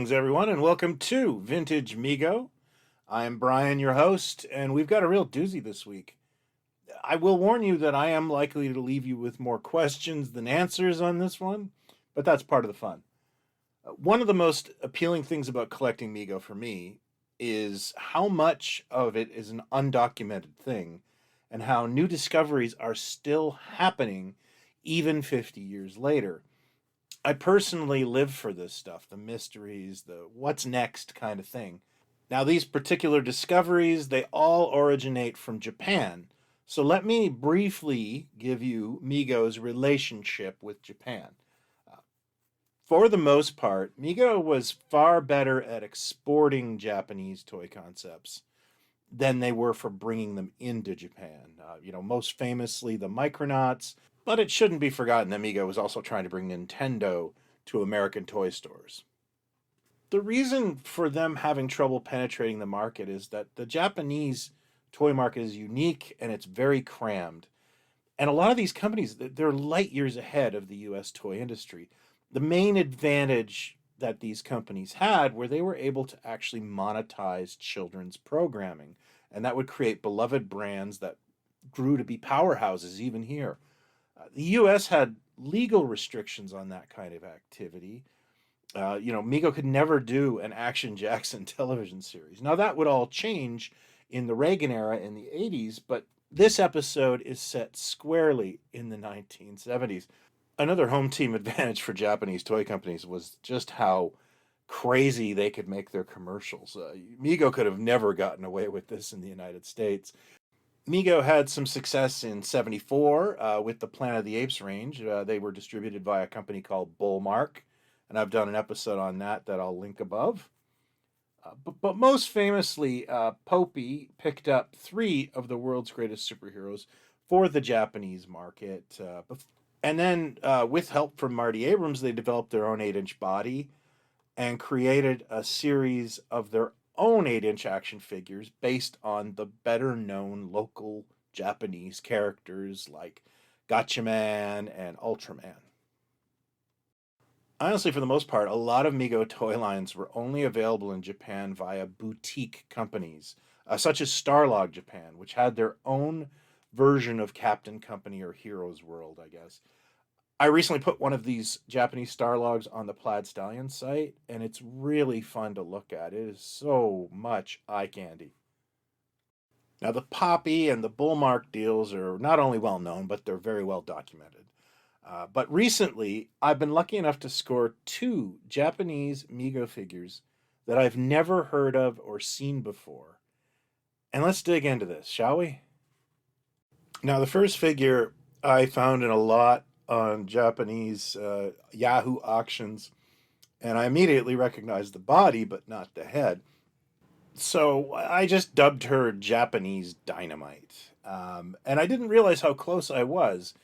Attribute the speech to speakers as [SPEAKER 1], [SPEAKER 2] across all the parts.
[SPEAKER 1] Greetings, everyone, and welcome to Vintage Mego. I'm Brian, your host, and we've got a real doozy this week. I will warn you that I am likely to leave you with more questions than answers on this one, but that's part of the fun. One of the most appealing things about collecting Mego for me is how much of it is an undocumented thing and how new discoveries are still happening even 50 years later. I personally live for this stuff, the mysteries, the what's next kind of thing. Now, these particular discoveries, they all originate from Japan. So let me briefly give you Mego's relationship with Japan. Uh, for the most part, Mego was far better at exporting Japanese toy concepts than they were for bringing them into Japan. Most famously the Micronauts, but it shouldn't be forgotten that Mego was also trying to bring Nintendo to American toy stores. The reason for them having trouble penetrating the market is that the Japanese toy market is unique and it's very crammed. And a lot of these companies, they're light years ahead of the US toy industry. The main advantage that these companies had were they were able to actually monetize children's programming. And that would create beloved brands that grew to be powerhouses even here. The US had legal restrictions on that kind of activity. Mego could never do an Action Jackson television series. Now, that would all change in the Reagan era in the 80s, but this episode is set squarely in the 1970s. Another home team advantage for Japanese toy companies was just how crazy they could make their commercials. Mego could have never gotten away with this in the United States. Mego had some success in 74 with the Planet of the Apes range. They were distributed by a company called Bullmark, and I've done an episode on that I'll link above. But most famously, Popey picked up 3 of the world's greatest superheroes for the Japanese market. And then, with help from Marty Abrams, they developed their own 8-inch body and created a series of their own 8-inch action figures based on the better-known local Japanese characters like Gatchaman and Ultraman. Honestly, for the most part, a lot of Mego toy lines were only available in Japan via boutique companies, such as Starlog Japan, which had their own version of Captain Company or Heroes World, I guess. I recently put one of these Japanese Starlogs on the Plaid Stallion site, and it's really fun to look at. It is so much eye candy. Now, the Poppy and the Bullmark deals are not only well known, but they're very well documented. But recently, I've been lucky enough to score 2 Japanese Mego figures that I've never heard of or seen before. And let's dig into this, shall we? Now, the first figure I found in a lot on Japanese Yahoo auctions, and I immediately recognized the body, but not the head. So I just dubbed her Japanese Dinah-Mite. And I didn't realize how close I was.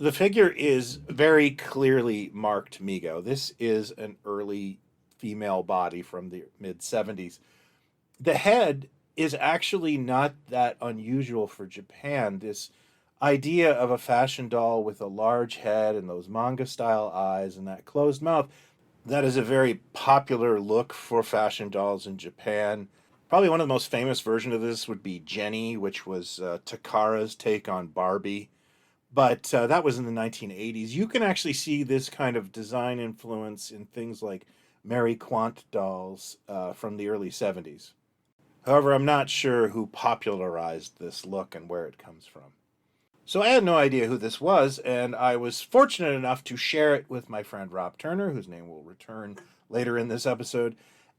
[SPEAKER 1] The figure is very clearly marked Mego. This is an early female body from the mid 70s. The head is actually not that unusual for Japan. This idea of a fashion doll with a large head and those manga style eyes and that closed mouth, that is a very popular look for fashion dolls in Japan. Probably one of the most famous versions of this would be Jenny, which was Takara's take on Barbie. But that was in the 1980s. You can actually see this kind of design influence in things like Mary Quant dolls from the early 70s. However, I'm not sure who popularized this look and where it comes from. So I had no idea who this was, and I was fortunate enough to share it with my friend Rob Turner, whose name will return later in this episode.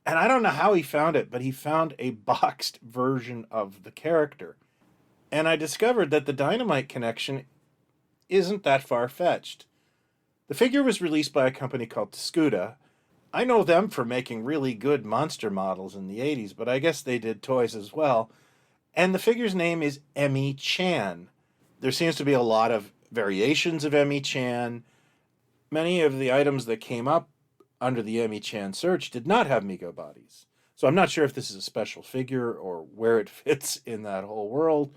[SPEAKER 1] And I don't know how he found it, but he found a boxed version of the character. And I discovered that the Dinah-Mite connection isn't that far-fetched. The figure was released by a company called Tsukuda. I know them for making really good monster models in the 80s, but I guess they did toys as well. And the figure's name is Emmy Chan. There seems to be a lot of variations of Emmy Chan. Many of the items that came up under the Emmy Chan search did not have Mego bodies. So I'm not sure if this is a special figure or where it fits in that whole world.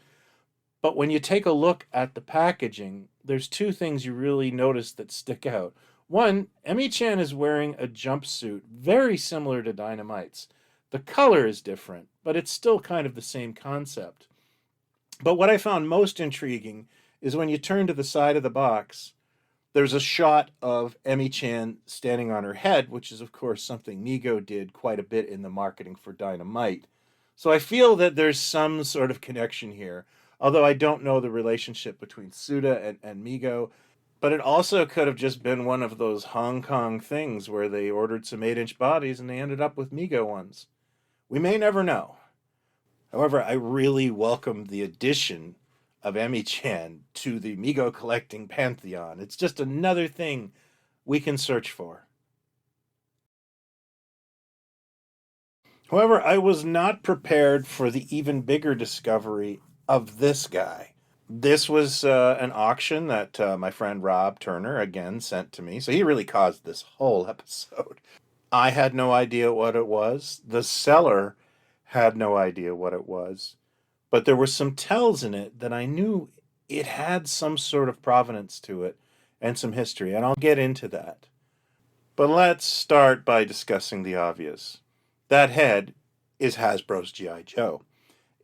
[SPEAKER 1] But when you take a look at the packaging, there's 2 things you really notice that stick out. One, Emi-chan is wearing a jumpsuit very similar to Dinah-Mite's. The color is different, but it's still kind of the same concept. But what I found most intriguing is when you turn to the side of the box, there's a shot of Emi-chan standing on her head, which is, of course, something Mego did quite a bit in the marketing for Dinah-Mite. So I feel that there's some sort of connection here, although I don't know the relationship between Suda and Mego. But it also could have just been one of those Hong Kong things where they ordered some 8-inch bodies and they ended up with Mego ones. We may never know. However, I really welcome the addition of Emi-chan to the Mego collecting pantheon. It's just another thing we can search for. However, I was not prepared for the even bigger discovery of this guy. This was an auction that my friend Rob Turner again sent to me. So he really caused this whole episode. I had no idea what it was. The seller had no idea what it was. But there were some tells in it that I knew it had some sort of provenance to it and some history. And I'll get into that. But let's start by discussing the obvious. That head is Hasbro's G.I. Joe.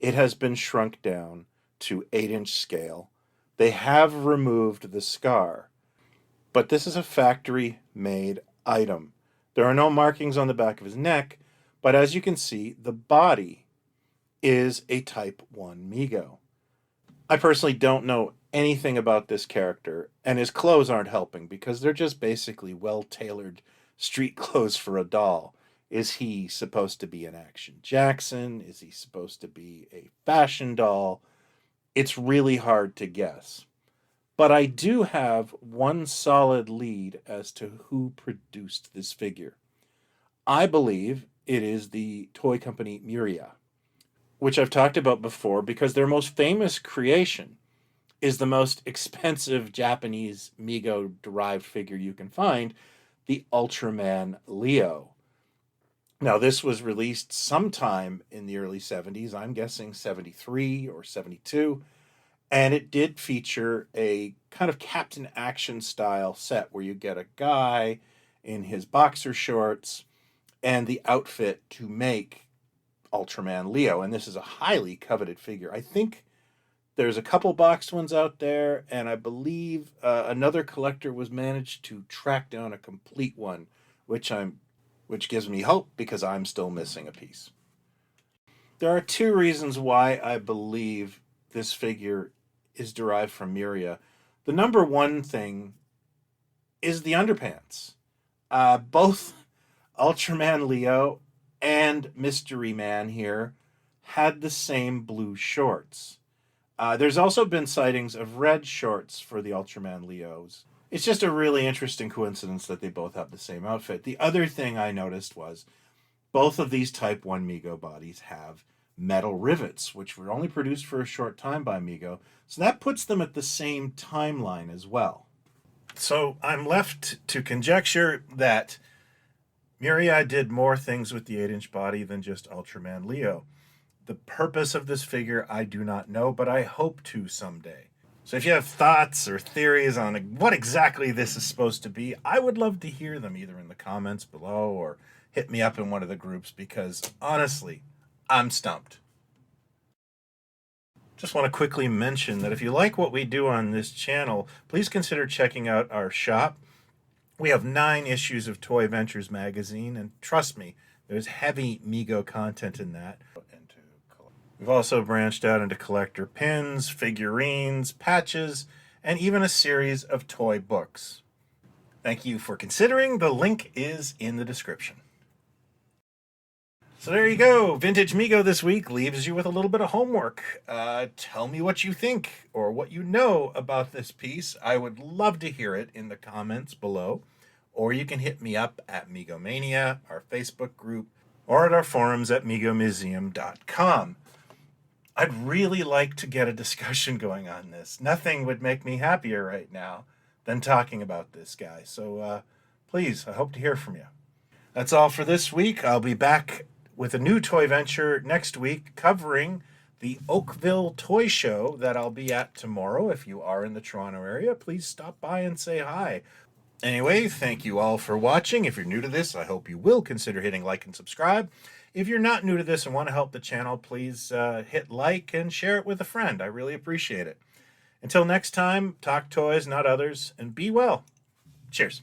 [SPEAKER 1] It has been shrunk down to 8-inch scale. They have removed the scar, but this is a factory-made item. There are no markings on the back of his neck, but as you can see, the body is a Type 1 Mego. I personally don't know anything about this character, and his clothes aren't helping because they're just basically well-tailored street clothes for a doll. Is he supposed to be an Action Jackson? Is he supposed to be a fashion doll? It's really hard to guess. But I do have one solid lead as to who produced this figure. I believe it is the toy company Miria, which I've talked about before because their most famous creation is the most expensive Japanese Mego-derived figure you can find, the Ultraman Leo. Now, this was released sometime in the early 70s, I'm guessing 73 or 72, and it did feature a kind of Captain Action style set where you get a guy in his boxer shorts and the outfit to make Ultraman Leo, and this is a highly coveted figure. I think there's a couple boxed ones out there, and I believe another collector was managed to track down a complete one, which gives me hope because I'm still missing a piece. There are two reasons why I believe this figure is derived from Miria. The number one thing is the underpants. Both Ultraman Leo and Mystery Man here had the same blue shorts. There's also been sightings of red shorts for the Ultraman Leos. It's just a really interesting coincidence that they both have the same outfit. The other thing I noticed was both of these Type 1 Mego bodies have metal rivets, which were only produced for a short time by Mego. So that puts them at the same timeline as well. So I'm left to conjecture that Miria did more things with the 8-inch body than just Ultraman Leo. The purpose of this figure I do not know, but I hope to someday. So if you have thoughts or theories on what exactly this is supposed to be, I would love to hear them either in the comments below or hit me up in one of the groups because honestly, I'm stumped. Just want to quickly mention that if you like what we do on this channel, please consider checking out our shop. We have 9 issues of Toy Ventures magazine, and trust me, there's heavy Mego content in that. We've also branched out into collector pins, figurines, patches, and even a series of toy books. Thank you for considering. The link is in the description. So there you go. Vintage Mego this week leaves you with a little bit of homework. Tell me what you think or what you know about this piece. I would love to hear it in the comments below. Or you can hit me up at Megomania, our Facebook group, or at our forums at megomuseum.com. I'd really like to get a discussion going on this. Nothing would make me happier right now than talking about this guy. So please, I hope to hear from you. That's all for this week. I'll be back with a new toy venture next week covering the Oakville Toy Show that I'll be at tomorrow. If you are in the Toronto area, please stop by and say hi. Anyway, thank you all for watching. If you're new to this, I hope you will consider hitting like and subscribe. If you're not new to this and want to help the channel, please hit like and share it with a friend. I really appreciate it. Until next time, talk toys, not others, and be well. Cheers.